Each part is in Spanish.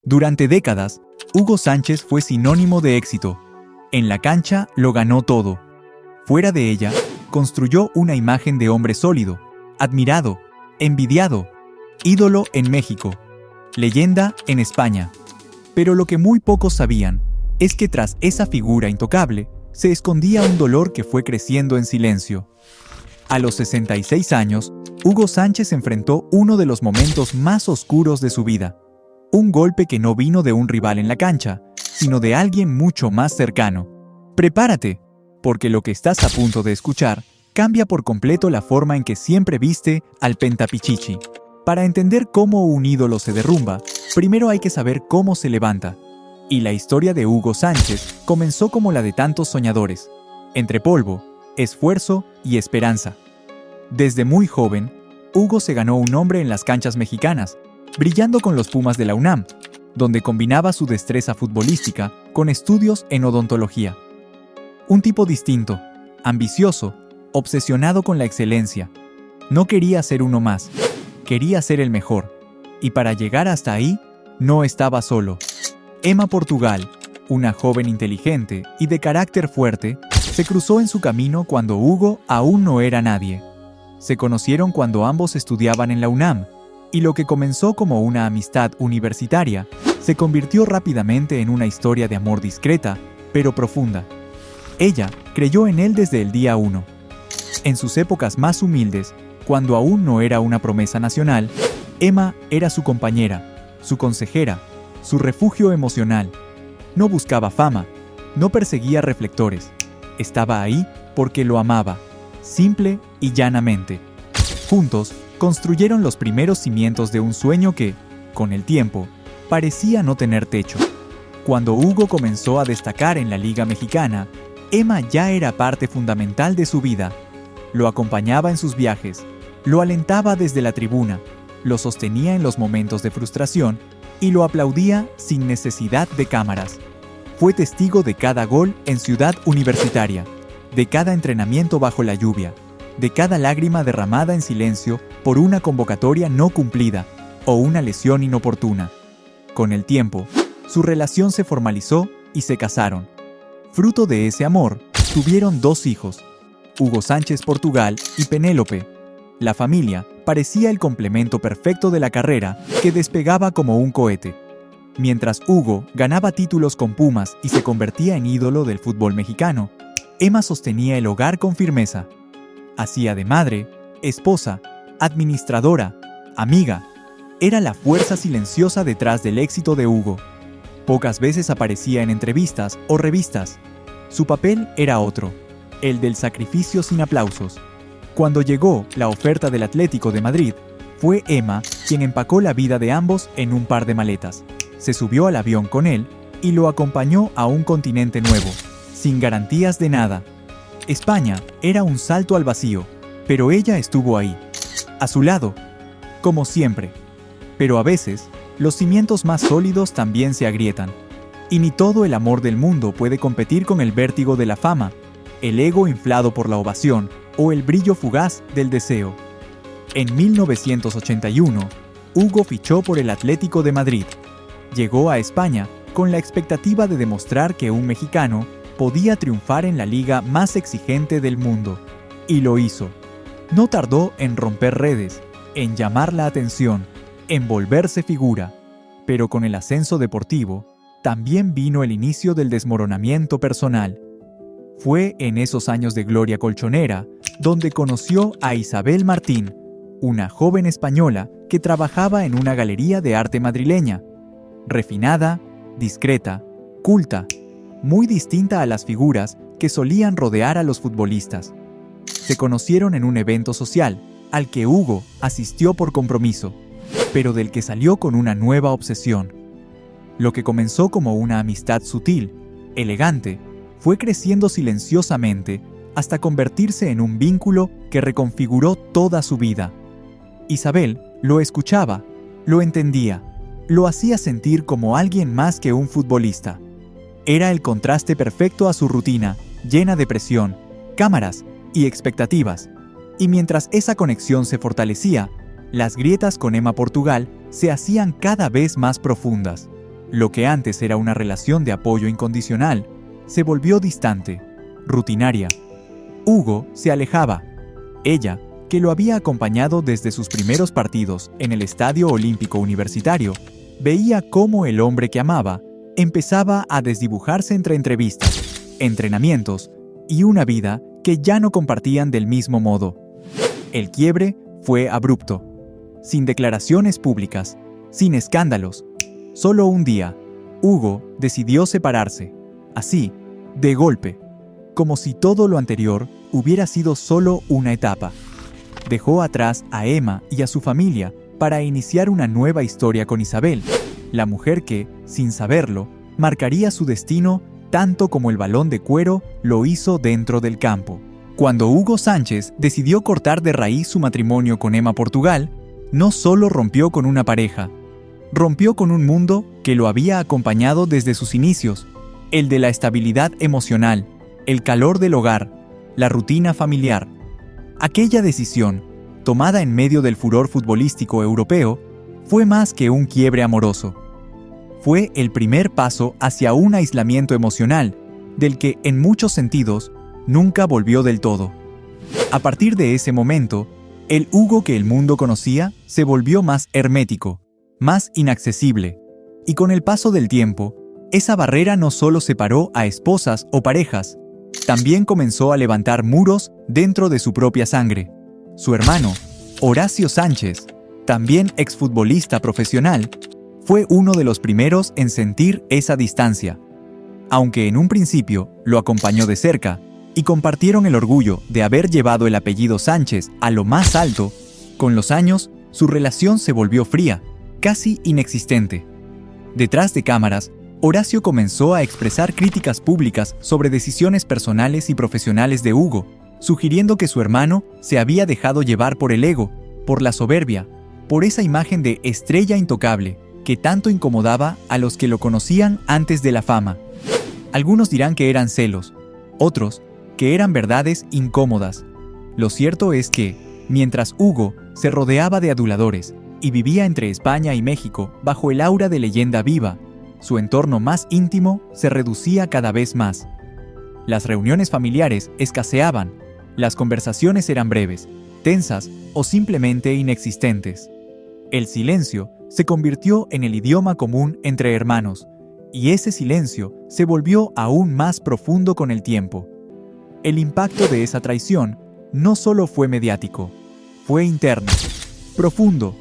Durante décadas, Hugo Sánchez fue sinónimo de éxito. En la cancha lo ganó todo. Fuera de ella, construyó una imagen de hombre sólido, admirado, envidiado, ídolo en México, leyenda en España. Pero lo que muy pocos sabían es que tras esa figura intocable se escondía un dolor que fue creciendo en silencio. A los 66 años, Hugo Sánchez enfrentó uno de los momentos más oscuros de su vida. Un golpe que no vino de un rival en la cancha, sino de alguien mucho más cercano. Prepárate, porque lo que estás a punto de escuchar cambia por completo la forma en que siempre viste al Pentapichichi. Para entender cómo un ídolo se derrumba, primero hay que saber cómo se levanta. Y la historia de Hugo Sánchez comenzó como la de tantos soñadores, entre polvo, esfuerzo y esperanza. Desde muy joven, Hugo se ganó un nombre en las canchas mexicanas, brillando con los Pumas de la UNAM, donde combinaba su destreza futbolística con estudios en odontología. Un tipo distinto, ambicioso, obsesionado con la excelencia. No quería ser uno más, quería ser el mejor. Y para llegar hasta ahí, no estaba solo. Emma Portugal, una joven inteligente y de carácter fuerte, se cruzó en su camino cuando Hugo aún no era nadie. Se conocieron cuando ambos estudiaban en la UNAM, y lo que comenzó como una amistad universitaria se convirtió rápidamente en una historia de amor discreta, pero profunda. Ella creyó en él desde el día 1. En sus épocas más humildes, cuando aún no era una promesa nacional, Emma era su compañera, su consejera, su refugio emocional. No buscaba fama, no perseguía reflectores. Estaba ahí porque lo amaba, simple y llanamente. Juntos, construyeron los primeros cimientos de un sueño que, con el tiempo, parecía no tener techo. Cuando Hugo comenzó a destacar en la Liga Mexicana, Emma ya era parte fundamental de su vida. Lo acompañaba en sus viajes, lo alentaba desde la tribuna, lo sostenía en los momentos de frustración y lo aplaudía sin necesidad de cámaras. Fue testigo de cada gol en Ciudad Universitaria, de cada entrenamiento bajo la lluvia, de cada lágrima derramada en silencio por una convocatoria no cumplida o una lesión inoportuna. Con el tiempo, su relación se formalizó y se casaron. Fruto de ese amor, tuvieron 2 hijos, Hugo Sánchez Portugal y Penélope. La familia parecía el complemento perfecto de la carrera que despegaba como un cohete. Mientras Hugo ganaba títulos con Pumas y se convertía en ídolo del fútbol mexicano, Emma sostenía el hogar con firmeza. Hacía de madre, esposa, administradora, amiga. Era la fuerza silenciosa detrás del éxito de Hugo. Pocas veces aparecía en entrevistas o revistas. Su papel era otro, el del sacrificio sin aplausos. Cuando llegó la oferta del Atlético de Madrid, fue Emma quien empacó la vida de ambos en un par de maletas. Se subió al avión con él y lo acompañó a un continente nuevo, sin garantías de nada. España era un salto al vacío, pero ella estuvo ahí, a su lado, como siempre. Pero a veces, los cimientos más sólidos también se agrietan. Y ni todo el amor del mundo puede competir con el vértigo de la fama, el ego inflado por la ovación o el brillo fugaz del deseo. En 1981, Hugo fichó por el Atlético de Madrid. Llegó a España con la expectativa de demostrar que un mexicano podía triunfar en la liga más exigente del mundo. Y lo hizo. No tardó en romper redes, en llamar la atención, en volverse figura. Pero con el ascenso deportivo, también vino el inicio del desmoronamiento personal. Fue en esos años de gloria colchonera donde conoció a Isabel Martín, una joven española que trabajaba en una galería de arte madrileña. Refinada, discreta, culta, muy distinta a las figuras que solían rodear a los futbolistas. Se conocieron en un evento social, al que Hugo asistió por compromiso, pero del que salió con una nueva obsesión. Lo que comenzó como una amistad sutil, elegante, fue creciendo silenciosamente hasta convertirse en un vínculo que reconfiguró toda su vida. Isabel lo escuchaba, lo entendía, lo hacía sentir como alguien más que un futbolista. Era el contraste perfecto a su rutina, llena de presión, cámaras y expectativas. Y mientras esa conexión se fortalecía, las grietas con Emma Portugal se hacían cada vez más profundas. Lo que antes era una relación de apoyo incondicional, se volvió distante, rutinaria. Hugo se alejaba. Ella, que lo había acompañado desde sus primeros partidos en el Estadio Olímpico Universitario, veía cómo el hombre que amaba empezaba a desdibujarse entre entrevistas, entrenamientos y una vida que ya no compartían del mismo modo. El quiebre fue abrupto, sin declaraciones públicas, sin escándalos. Solo un día, Hugo decidió separarse, así, de golpe, como si todo lo anterior hubiera sido solo una etapa. Dejó atrás a Emma y a su familia para iniciar una nueva historia con Isabel, la mujer que, sin saberlo, marcaría su destino tanto como el balón de cuero lo hizo dentro del campo. Cuando Hugo Sánchez decidió cortar de raíz su matrimonio con Emma Portugal, no solo rompió con una pareja, rompió con un mundo que lo había acompañado desde sus inicios, el de la estabilidad emocional, el calor del hogar, la rutina familiar. Aquella decisión, tomada en medio del furor futbolístico europeo, fue más que un quiebre amoroso. Fue el primer paso hacia un aislamiento emocional, del que, en muchos sentidos, nunca volvió del todo. A partir de ese momento, el Hugo que el mundo conocía se volvió más hermético, más inaccesible, y con el paso del tiempo, esa barrera no solo separó a esposas o parejas, también comenzó a levantar muros dentro de su propia sangre. Su hermano, Horacio Sánchez, también exfutbolista profesional, fue uno de los primeros en sentir esa distancia. Aunque en un principio lo acompañó de cerca y compartieron el orgullo de haber llevado el apellido Sánchez a lo más alto, con los años su relación se volvió fría, casi inexistente. Detrás de cámaras, Horacio comenzó a expresar críticas públicas sobre decisiones personales y profesionales de Hugo, sugiriendo que su hermano se había dejado llevar por el ego, por la soberbia, por esa imagen de estrella intocable que tanto incomodaba a los que lo conocían antes de la fama. Algunos dirán que eran celos, otros que eran verdades incómodas. Lo cierto es que, mientras Hugo se rodeaba de aduladores y vivía entre España y México bajo el aura de leyenda viva, su entorno más íntimo se reducía cada vez más. Las reuniones familiares escaseaban, las conversaciones eran breves, tensas o simplemente inexistentes. El silencio se convirtió en el idioma común entre hermanos, y ese silencio se volvió aún más profundo con el tiempo. El impacto de esa traición no solo fue mediático, fue interno, profundo,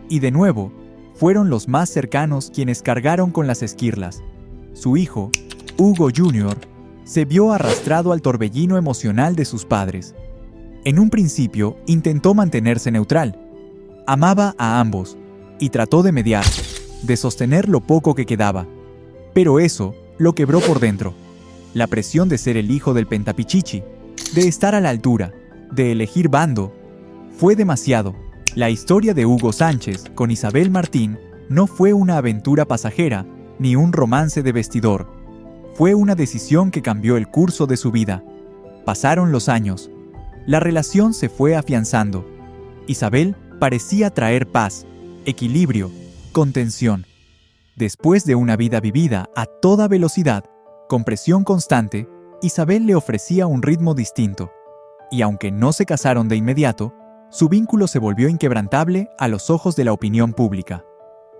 y de nuevo, fueron los más cercanos quienes cargaron con las esquirlas. Su hijo, Hugo Jr., se vio arrastrado al torbellino emocional de sus padres. En un principio intentó mantenerse neutral. Amaba a ambos y trató de mediar, de sostener lo poco que quedaba. Pero eso lo quebró por dentro. La presión de ser el hijo del Pentapichichi, de estar a la altura, de elegir bando, fue demasiado. La historia de Hugo Sánchez con Isabel Martín no fue una aventura pasajera ni un romance de vestidor. Fue una decisión que cambió el curso de su vida. Pasaron los años. La relación se fue afianzando. Isabel parecía traer paz, equilibrio, contención. Después de una vida vivida a toda velocidad, con presión constante, Isabel le ofrecía un ritmo distinto. Y aunque no se casaron de inmediato, su vínculo se volvió inquebrantable a los ojos de la opinión pública.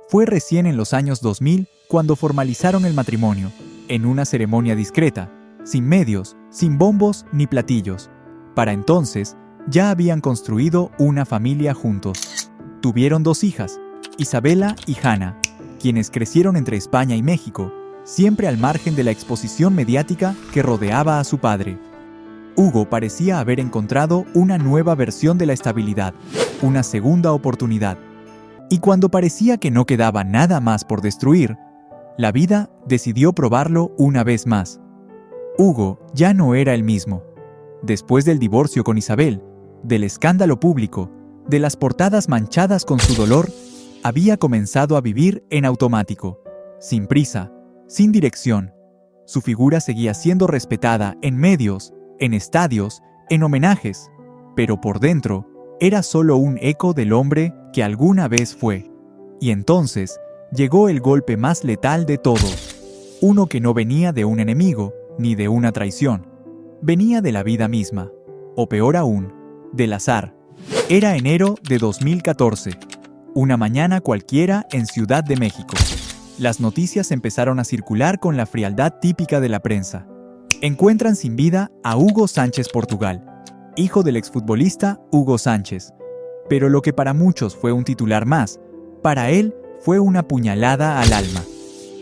Fue recién en los años 2000 cuando formalizaron el matrimonio, en una ceremonia discreta, sin medios, sin bombos ni platillos. Para entonces, ya habían construido una familia juntos. Tuvieron 2 hijas, Isabela y Hanna, quienes crecieron entre España y México, siempre al margen de la exposición mediática que rodeaba a su padre. Hugo parecía haber encontrado una nueva versión de la estabilidad, una segunda oportunidad. Y cuando parecía que no quedaba nada más por destruir, la vida decidió probarlo una vez más. Hugo ya no era el mismo. Después del divorcio con Isabel, del escándalo público, de las portadas manchadas con su dolor, había comenzado a vivir en automático, sin prisa, sin dirección. Su figura seguía siendo respetada en medios, en estadios, en homenajes, pero por dentro era solo un eco del hombre que alguna vez fue. Y entonces llegó el golpe más letal de todos. Uno que no venía de un enemigo ni de una traición. Venía de la vida misma, o peor aún, del azar. Era enero de 2014, una mañana cualquiera en Ciudad de México. Las noticias empezaron a circular con la frialdad típica de la prensa. Encuentran sin vida a Hugo Sánchez Portugal, hijo del exfutbolista Hugo Sánchez. Pero lo que para muchos fue un titular más, para él fue una puñalada al alma.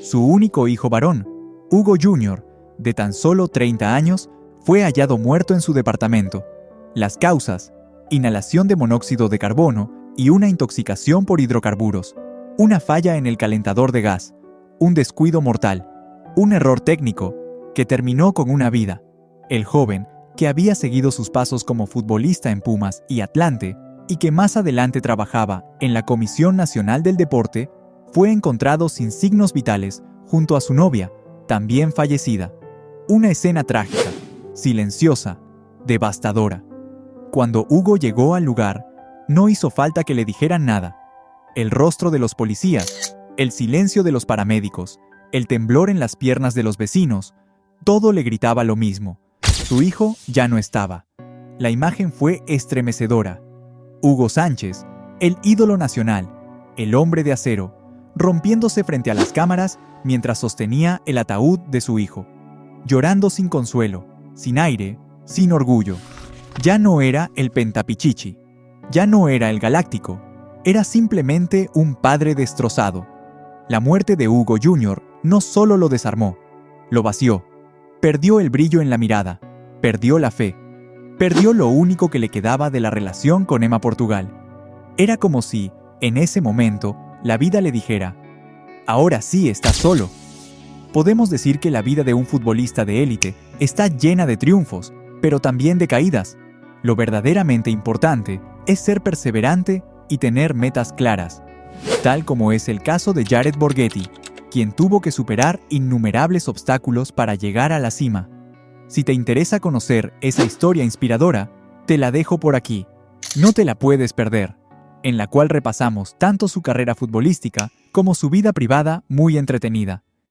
Su único hijo varón, Hugo Jr., de tan solo 30 años, fue hallado muerto en su departamento. Las causas: inhalación de monóxido de carbono y una intoxicación por hidrocarburos, una falla en el calentador de gas, un descuido mortal, un error técnico que terminó con una vida. El joven, que había seguido sus pasos como futbolista en Pumas y Atlante, y que más adelante trabajaba en la Comisión Nacional del Deporte, fue encontrado sin signos vitales junto a su novia, también fallecida. Una escena trágica, silenciosa, devastadora. Cuando Hugo llegó al lugar, no hizo falta que le dijeran nada. El rostro de los policías, el silencio de los paramédicos, el temblor en las piernas de los vecinos, todo le gritaba lo mismo. Su hijo ya no estaba. La imagen fue estremecedora. Hugo Sánchez, el ídolo nacional, el hombre de acero, rompiéndose frente a las cámaras mientras sostenía el ataúd de su hijo, llorando sin consuelo, sin aire, sin orgullo. Ya no era el Pentapichichi, ya no era el Galáctico, era simplemente un padre destrozado. La muerte de Hugo Jr. no solo lo desarmó, lo vació. Perdió el brillo en la mirada, perdió la fe, perdió lo único que le quedaba de la relación con Emma Portugal. Era como si, en ese momento, la vida le dijera: ahora sí estás solo. Podemos decir que la vida de un futbolista de élite está llena de triunfos, pero también de caídas. Lo verdaderamente importante es ser perseverante y tener metas claras, tal como es el caso de Jared Borghetti, quien tuvo que superar innumerables obstáculos para llegar a la cima. Si te interesa conocer esa historia inspiradora, te la dejo por aquí. No te la puedes perder, en la cual repasamos tanto su carrera futbolística como su vida privada muy entretenida.